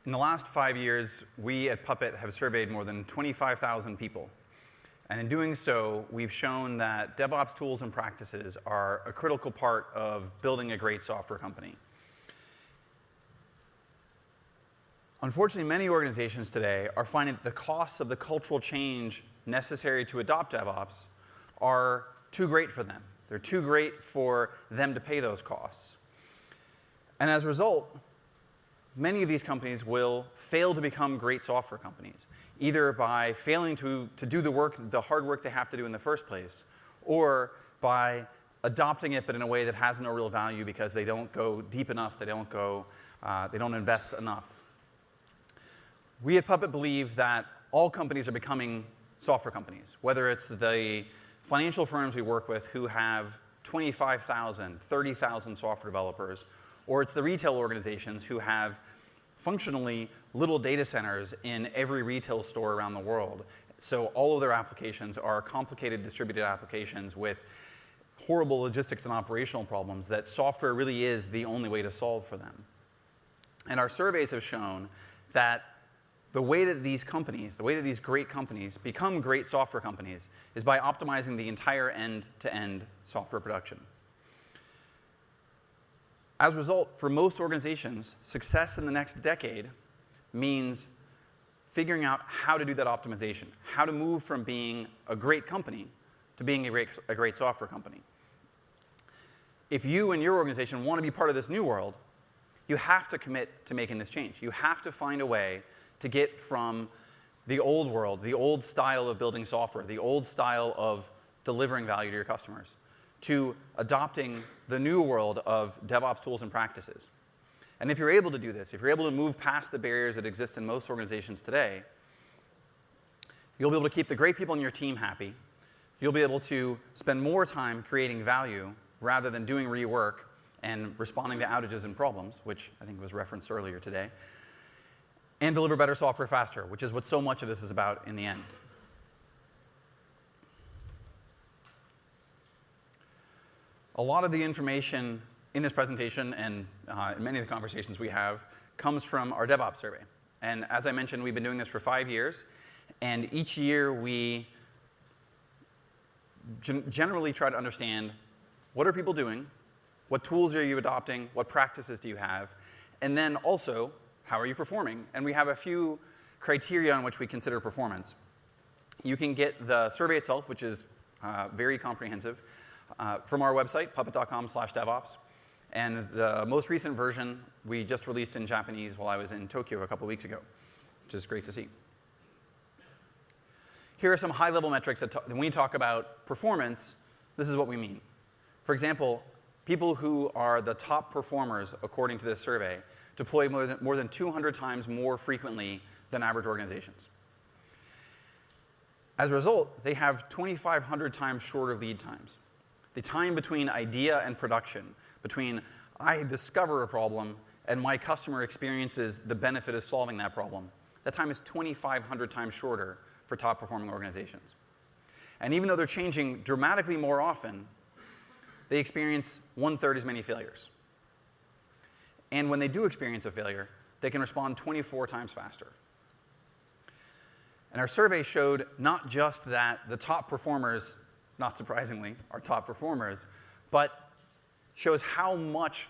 In the last 5 years, we at Puppet have surveyed more than 25,000 people. And in doing so, we've shown that DevOps tools and practices are a critical part of building a great software company. Unfortunately, many organizations today are finding that the costs of the cultural change necessary to adopt DevOps are too great for them. They're too great for them to pay those costs. And as a result, many of these companies will fail to become great software companies, either by failing to do the hard work they have to do in the first place, or by adopting it but in a way that has no real value because they don't go deep enough, they don't invest enough. We at Puppet believe that all companies are becoming software companies, whether it's the financial firms we work with who have 25,000, 30,000 software developers, or it's the retail organizations who have functionally little data centers in every retail store around the world. So all of their applications are complicated distributed applications with horrible logistics and operational problems that software really is the only way to solve for them. And our surveys have shown that the way that these companies, the way that these great companies become great software companies is by optimizing the entire end-to-end software production. As a result, for most organizations, success in the next decade means figuring out how to do that optimization, how to move from being a great company to being a great software company. If you and your organization want to be part of this new world, you have to commit to making this change. You have to find a way to get from the old world, the old style of building software, the old style of delivering value to your customers, to adopting the new world of DevOps tools and practices. And if you're able to do this, if you're able to move past the barriers that exist in most organizations today, you'll be able to keep the great people in your team happy. You'll be able to spend more time creating value rather than doing rework and responding to outages and problems, which I think was referenced earlier today, and deliver better software faster, which is what so much of this is about in the end. A lot of the information in this presentation and in many of the conversations we have comes from our DevOps survey. And as I mentioned, we've been doing this for 5 years. And each year we generally try to understand what are people doing, what tools are you adopting, what practices do you have, and then also, how are you performing? And we have a few criteria on which we consider performance. You can get the survey itself, which is very comprehensive, from our website, puppet.com/DevOps. And the most recent version we just released in Japanese while I was in Tokyo a couple weeks ago, which is great to see. Here are some high-level metrics that when we talk about performance, this is what we mean. For example, people who are the top performers, according to this survey, deploy more than 200 times more frequently than average organizations. As a result, they have 2,500 times shorter lead times. The time between idea and production, between I discover a problem and my customer experiences the benefit of solving that problem, that time is 2,500 times shorter for top performing organizations. And even though they're changing dramatically more often, they experience 1/3 as many failures. And when they do experience a failure, they can respond 24 times faster. And our survey showed not just that the top performers, not surprisingly, are top performers, but shows how much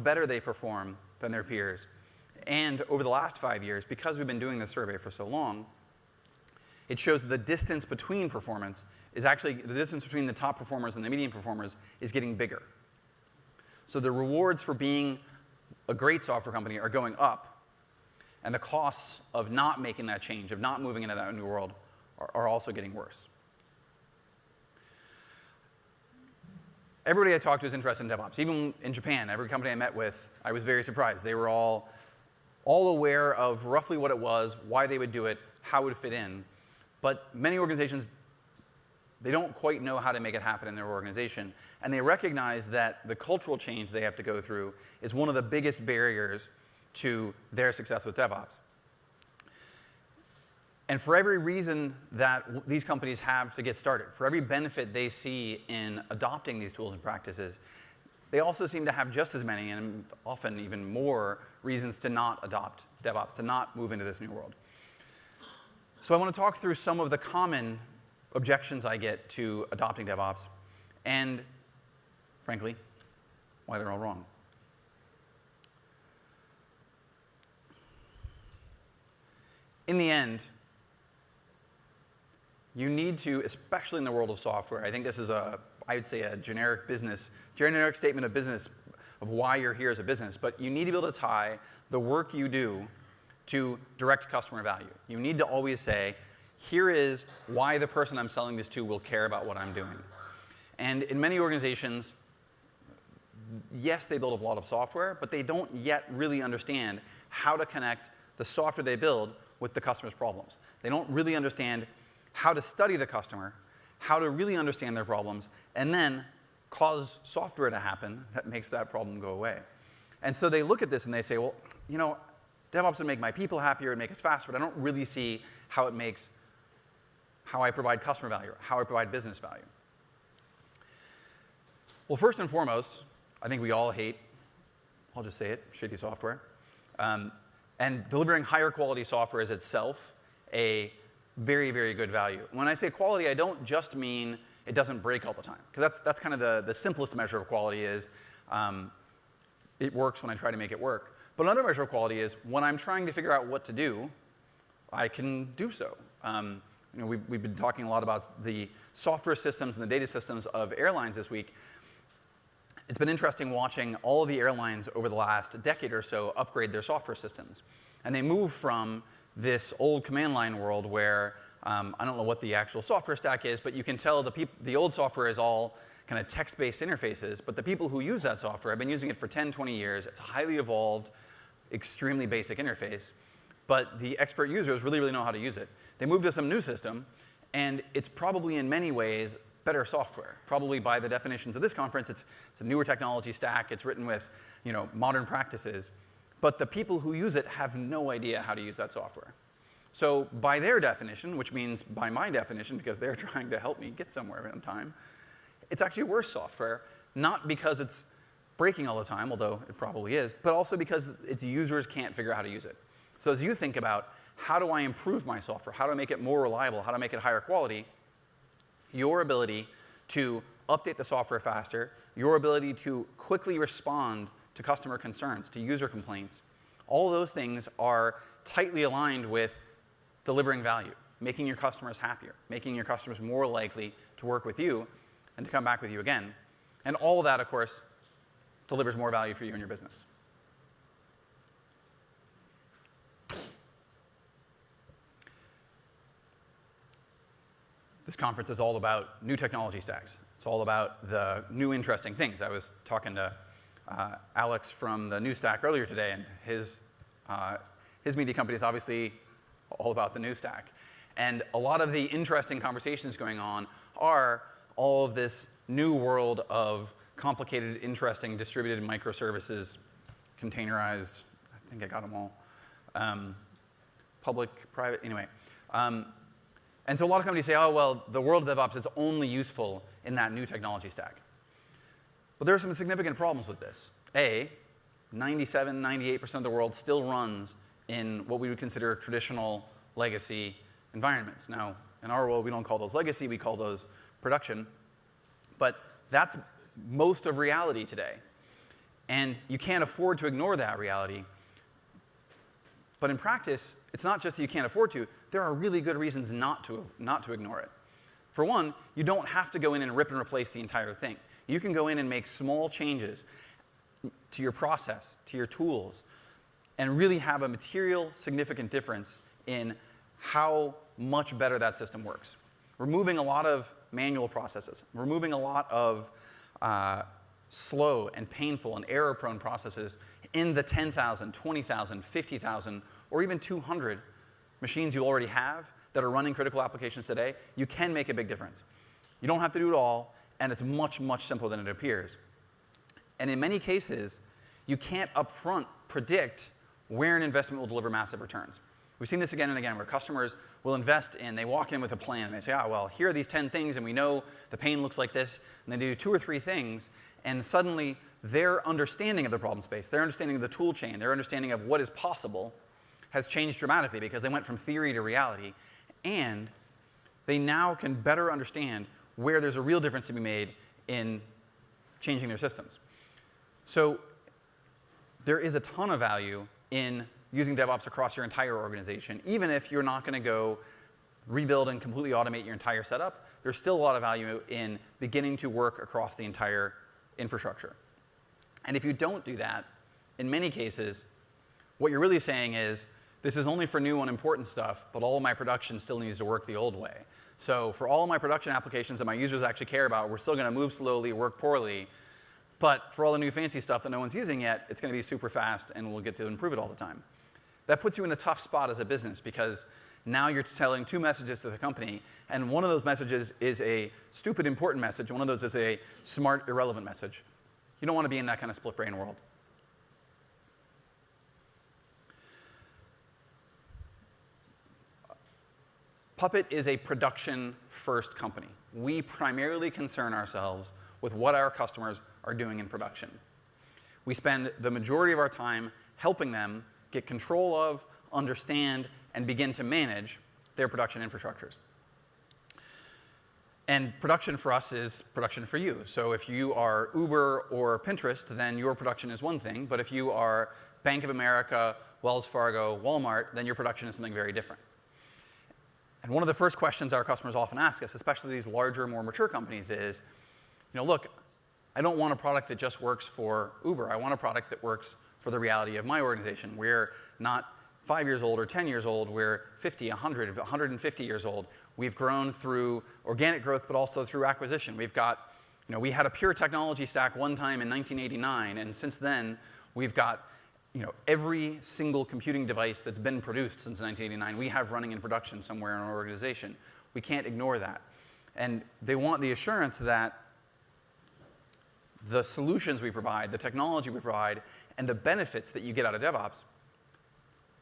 better they perform than their peers. And over the last 5 years, because we've been doing this survey for so long, it shows the distance between performance is actually, the distance between the top performers and the median performers is getting bigger. So the rewards for being a great software company are going up, and the costs of not making that change, of not moving into that new world, are also getting worse. Everybody I talked to is interested in DevOps. Even in Japan, every company I met with, I was very surprised. They were all aware of roughly what it was, why they would do it, how it would fit in. But many organizations, they don't quite know how to make it happen in their organization. And they recognize that the cultural change they have to go through is one of the biggest barriers to their success with DevOps. And for every reason that these companies have to get started, for every benefit they see in adopting these tools and practices, they also seem to have just as many, and often even more, reasons to not adopt DevOps, to not move into this new world. So I want to talk through some of the common objections I get to adopting DevOps, and frankly, why they're all wrong. In the end, you need to, especially in the world of software, I think this is I would say a generic statement of business of why you're here as a business, but you need to be able to tie the work you do to direct customer value. You need to always say, here is why the person I'm selling this to will care about what I'm doing. And in many organizations, yes, they build a lot of software, but they don't yet really understand how to connect the software they build with the customer's problems. They don't really understand how to study the customer, how to really understand their problems, and then cause software to happen that makes that problem go away. And so they look at this and they say, well, you know, DevOps would make my people happier and make us faster, but I don't really see how it makes how I provide customer value, how I provide business value. Well, first and foremost, I think we all hate, I'll just say it, shitty software. And delivering higher quality software is itself a very, very good value. When I say quality, I don't just mean it doesn't break all the time. Because that's kind of the simplest measure of quality is it works when I try to make it work. But another measure of quality is when I'm trying to figure out what to do, I can do so. We've been talking a lot about the software systems and the data systems of airlines this week. It's been interesting watching all of the airlines over the last decade or so upgrade their software systems. And they move from this old command line world where I don't know what the actual software stack is, but you can tell the old software is all kind of text-based interfaces, but the people who use that software have been using it for 10, 20 years. It's a highly evolved, extremely basic interface, but the expert users really, really know how to use it. They move to some new system, and it's probably in many ways better software. Probably by the definitions of this conference, it's a newer technology stack. It's written with modern practices. But the people who use it have no idea how to use that software. So by their definition, which means by my definition, because they're trying to help me get somewhere in time, it's actually worse software, not because it's breaking all the time, although it probably is, but also because its users can't figure out how to use it. So as you think about how do I improve my software, how do I make it more reliable, how do I make it higher quality, your ability to update the software faster, your ability to quickly respond to customer concerns, to user complaints, all those things are tightly aligned with delivering value, making your customers happier, making your customers more likely to work with you and to come back with you again. And all of that, of course, delivers more value for you and your business. This conference is all about new technology stacks. It's all about the new interesting things. I was talking to Alex from the new stack earlier today, and his media company is obviously all about the new stack. And a lot of the interesting conversations going on are all of this new world of complicated, interesting, distributed microservices, containerized, I think I got them all, public, private, anyway. And so a lot of companies say, oh, well, the world of DevOps is only useful in that new technology stack. But there are some significant problems with this. 97, 98% of the world still runs in what we would consider traditional legacy environments. Now, in our world, we don't call those legacy, we call those production. But that's most of reality today. And you can't afford to ignore that reality. But in practice, it's not just that you can't afford to. There are really good reasons not to ignore it. For one, you don't have to go in and rip and replace the entire thing. You can go in and make small changes to your process, to your tools, and really have a material, significant difference in how much better that system works. Removing a lot of manual processes, removing a lot of slow and painful and error-prone processes in the 10,000, 20,000, 50,000, or even 200 machines you already have that are running critical applications today, you can make a big difference. You don't have to do it all, and it's much, much simpler than it appears. And in many cases, you can't upfront predict where an investment will deliver massive returns. We've seen this again and again where customers will invest in, they walk in with a plan and they say, well, here are these 10 things and we know the pain looks like this, and they do 2 or 3 things, and suddenly their understanding of the problem space, their understanding of the tool chain, their understanding of what is possible has changed dramatically because they went from theory to reality, and they now can better understand where there's a real difference to be made in changing their systems. So there is a ton of value in using DevOps across your entire organization. Even if you're not going to go rebuild and completely automate your entire setup, there's still a lot of value in beginning to work across the entire infrastructure. And if you don't do that, in many cases, what you're really saying is, this is only for new unimportant stuff, but all of my production still needs to work the old way. So for all of my production applications that my users actually care about, we're still going to move slowly, work poorly. But for all the new fancy stuff that no one's using yet, it's going to be super fast and we'll get to improve it all the time. That puts you in a tough spot as a business because now you're selling 2 messages to the company, and one of those messages is a stupid important message, one of those is a smart irrelevant message. You don't want to be in that kind of split brain world. Puppet is a production-first company. We primarily concern ourselves with what our customers are doing in production. We spend the majority of our time helping them get control of, understand, and begin to manage their production infrastructures. And production for us is production for you. So if you are Uber or Pinterest, then your production is one thing. But if you are Bank of America, Wells Fargo, Walmart, then your production is something very different. And one of the first questions our customers often ask us, especially these larger, more mature companies, is, look, I don't want a product that just works for Uber. I want a product that works for the reality of my organization. We're not 5 years old or 10 years old. We're 50, 100, 150 years old. We've grown through organic growth, but also through acquisition. We've got, we had a pure technology stack one time in 1989, and since then, we've got, every single computing device that's been produced since 1989, we have running in production somewhere in our organization. We can't ignore that. And they want the assurance that the solutions we provide, the technology we provide, and the benefits that you get out of DevOps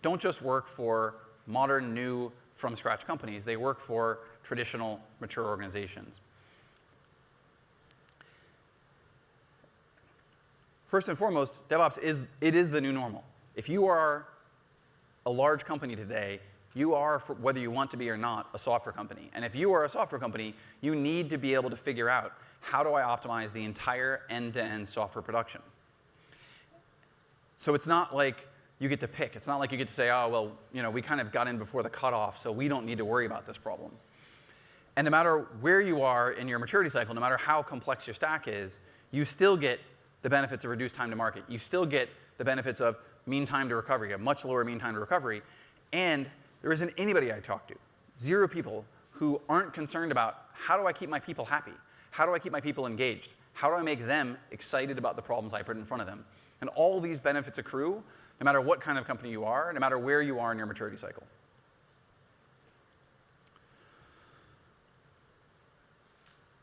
don't just work for modern, new, from-scratch companies. They work for traditional, mature organizations. First and foremost, DevOps is the new normal. If you are a large company today, you are, whether you want to be or not, a software company. And if you are a software company, you need to be able to figure out, how do I optimize the entire end-to-end software production? So it's not like you get to pick. It's not like you get to say, oh, well, we kind of got in before the cutoff, so we don't need to worry about this problem. And no matter where you are in your maturity cycle, no matter how complex your stack is, you still get the benefits of reduced time to market. You still get the benefits of mean time to recovery, a much lower mean time to recovery. And there isn't anybody I talk to, 0 people, who aren't concerned about, how do I keep my people happy? How do I keep my people engaged? How do I make them excited about the problems I put in front of them? And all these benefits accrue, no matter what kind of company you are, no matter where you are in your maturity cycle.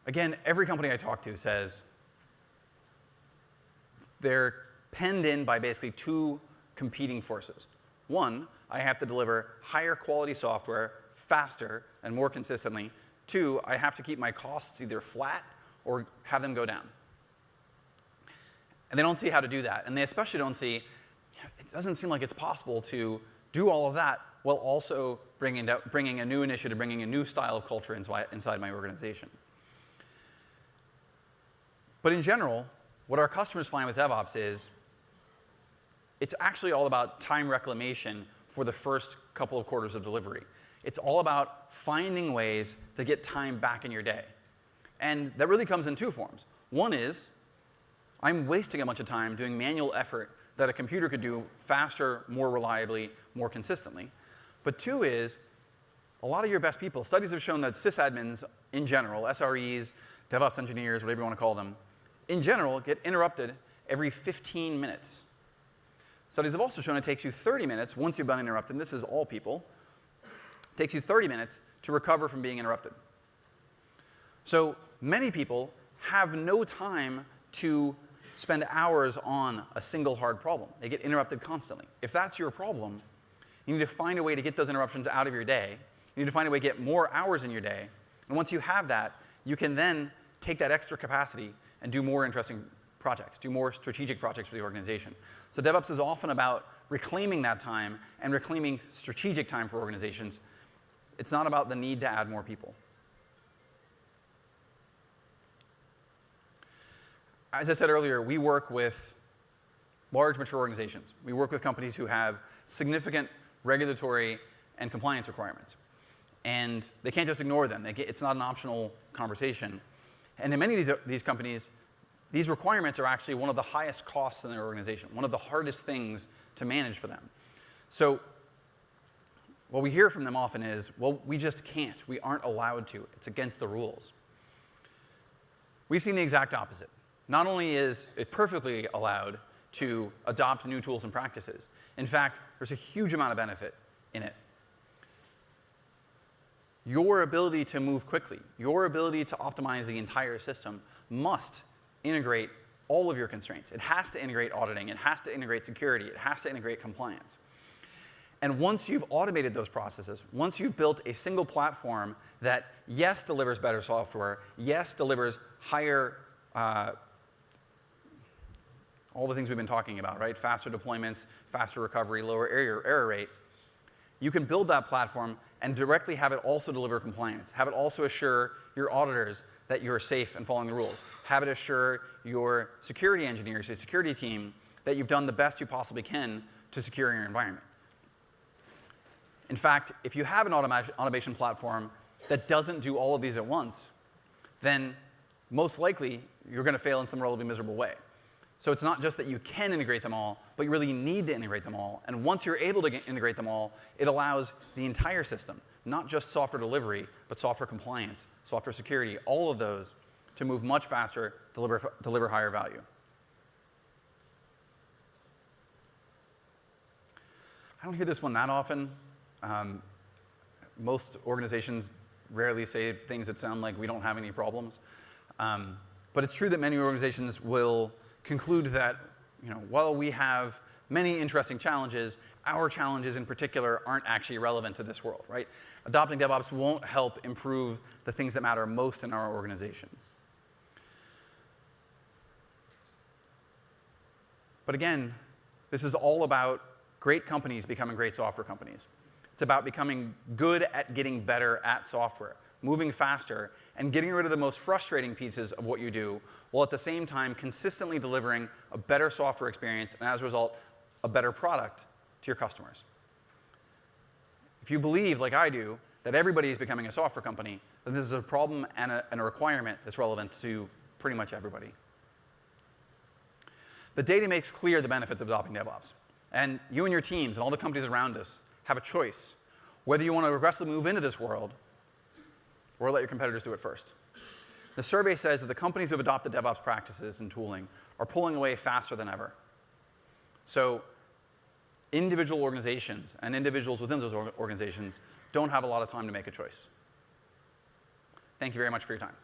Again, every company I talk to says they're penned in by basically 2 competing forces. 1, I have to deliver higher quality software faster and more consistently. 2, I have to keep my costs either flat or have them go down. And they don't see how to do that. And they especially don't see, it doesn't seem like it's possible to do all of that while also bringing a new initiative, bringing a new style of culture inside my organization. But in general, what our customers find with DevOps is it's actually all about time reclamation for the first couple of quarters of delivery. It's all about finding ways to get time back in your day. And that really comes in 2 forms. One is, I'm wasting a bunch of time doing manual effort that a computer could do faster, more reliably, more consistently. But 2 is, a lot of your best people, studies have shown that sysadmins in general, SREs, DevOps engineers, whatever you want to call them, in general get interrupted every 15 minutes. Studies have also shown it takes you 30 minutes, once you've been interrupted, and this is all people, it takes you 30 minutes to recover from being interrupted. So many people have no time to spend hours on a single hard problem. They get interrupted constantly. If that's your problem, You need to find a way to get those interruptions out of your day. You need to find a way to get more hours in your day. And once you have that, you can then take that extra capacity and do more interesting projects, do more strategic projects for the organization. So DevOps is often about reclaiming that time and reclaiming strategic time for organizations. It's not about the need to add more people. As I said earlier, we work with large, mature organizations. We work with companies who have significant regulatory and compliance requirements. And they can't just ignore them. It's not an optional conversation. And in many of these companies, these requirements are actually one of the highest costs in their organization, one of the hardest things to manage for them. So what we hear from them often is, well, we just can't. We aren't allowed to. It's against the rules. We've seen the exact opposite. Not only is it perfectly allowed to adopt new tools and practices, in fact, there's a huge amount of benefit in it. Your ability to move quickly, your ability to optimize the entire system must integrate all of your constraints. It has to integrate auditing, it has to integrate security, it has to integrate compliance. And once you've automated those processes, once you've built a single platform that, yes, delivers better software, yes, delivers higher, all the things we've been talking about, right? Faster deployments, faster recovery, lower error rate. You can build that platform and directly have it also deliver compliance. Have it also assure your auditors that you're safe and following the rules. Have it assure your security engineers, your security team, that you've done the best you possibly can to secure your environment. In fact, if you have an automation platform that doesn't do all of these at once, then most likely you're going to fail in some relatively miserable way. So it's not just that you can integrate them all, but you really need to integrate them all. And once you're able to integrate them all, it allows the entire system, not just software delivery, but software compliance, software security, all of those to move much faster, deliver higher value. I don't hear this one that often. Most organizations rarely say things that sound like we don't have any problems. But it's true that many organizations will conclude that, while we have many interesting challenges, our challenges in particular aren't actually relevant to this world, right? Adopting DevOps won't help improve the things that matter most in our organization. But again, this is all about great companies becoming great software companies. It's about becoming good at getting better at software, moving faster, and getting rid of the most frustrating pieces of what you do, while at the same time consistently delivering a better software experience, and as a result, a better product to your customers. If you believe, like I do, that everybody is becoming a software company, then this is a problem and a requirement that's relevant to pretty much everybody. The data makes clear the benefits of adopting DevOps. And you and your teams and all the companies around us have a choice, whether you want to aggressively move into this world or let your competitors do it first. The survey says that the companies who have adopted DevOps practices and tooling are pulling away faster than ever. So individual organizations and individuals within those organizations don't have a lot of time to make a choice. Thank you very much for your time.